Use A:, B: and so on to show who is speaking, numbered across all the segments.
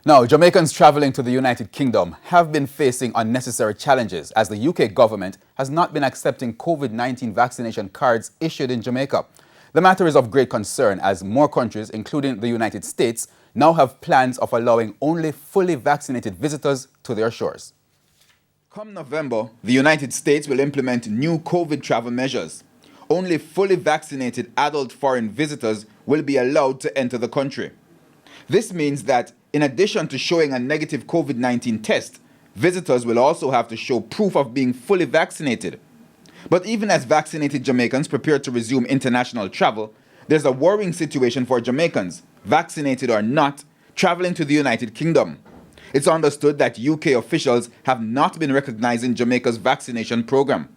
A: Now, Jamaicans traveling to the United Kingdom have been facing unnecessary challenges as the UK government has not been accepting COVID-19 vaccination cards issued in Jamaica. The matter is of great concern as more countries, including the United States, now have plans of allowing only fully vaccinated visitors to their shores. Come November, the United States will implement new COVID travel measures. Only fully vaccinated adult foreign visitors will be allowed to enter the country. This means that in addition to showing a negative COVID-19 test, visitors will also have to show proof of being fully vaccinated. But even as vaccinated Jamaicans prepare to resume international travel, there's a worrying situation for Jamaicans, vaccinated or not, traveling to the United Kingdom. It's understood that UK officials have not been recognizing Jamaica's vaccination program.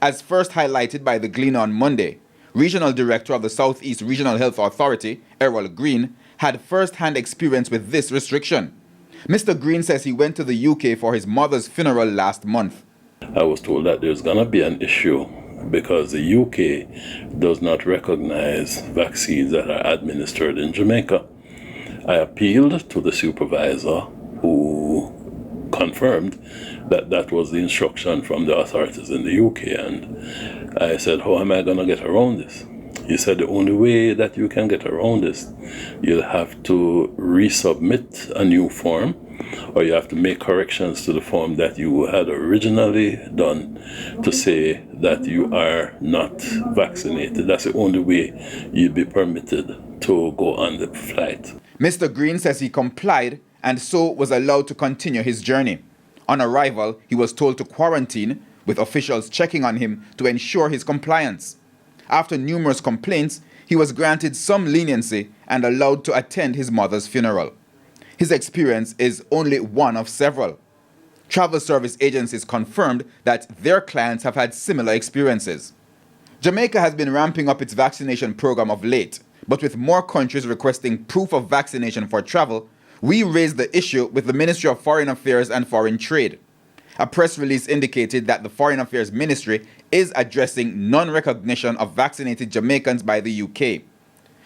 A: As first highlighted by the Gleaner on Monday, Regional Director of the Southeast Regional Health Authority, Errol Green, had first-hand experience with this restriction. Mr. Green says he went to the UK for his mother's funeral last month.
B: I was told that there's going to be an issue because the UK does not recognize vaccines that are administered in Jamaica. I appealed to the supervisor who confirmed that that was the instruction from the authorities in the UK, and I said, how am I going to get around this? He said the only way that you can get around this, you'll have to resubmit a new form, or you have to make corrections to the form that you had originally done to say that you are not vaccinated. That's the only way you'll be permitted to go on the flight.
A: Mr. Green says he complied and so was allowed to continue his journey. On arrival, he was told to quarantine, with officials checking on him to ensure his compliance. After numerous complaints, he was granted some leniency and allowed to attend his mother's funeral. His experience is only one of several. Travel service agencies confirmed that their clients have had similar experiences. Jamaica has been ramping up its vaccination program of late, but with more countries requesting proof of vaccination for travel, we raised the issue with the Ministry of Foreign Affairs and Foreign Trade. A press release indicated that the Foreign Affairs Ministry is addressing non-recognition of vaccinated Jamaicans by the UK.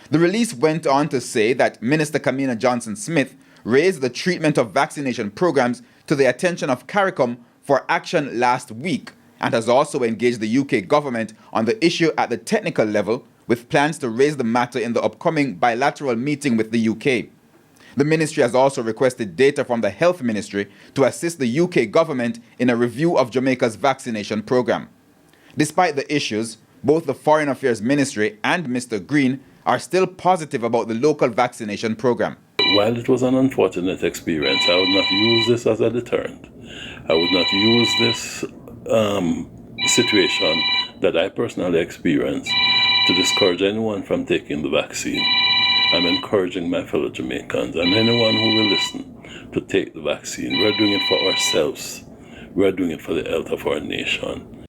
A: The release went on to say that Minister Kamina Johnson-Smith raised the treatment of vaccination programs to the attention of CARICOM for action last week and has also engaged the UK government on the issue at the technical level with plans to raise the matter in the upcoming bilateral meeting with the UK. The ministry has also requested data from the Health Ministry to assist the UK government in a review of Jamaica's vaccination program. Despite the issues, both the Foreign Affairs Ministry and Mr. Green are still positive about the local vaccination program.
B: While it was an unfortunate experience, I would not use this as a deterrent. I would not use this situation that I personally experienced to discourage anyone from taking the vaccine. I'm encouraging my fellow Jamaicans and anyone who will listen to take the vaccine. We're doing it for ourselves. We're doing it for the health of our nation.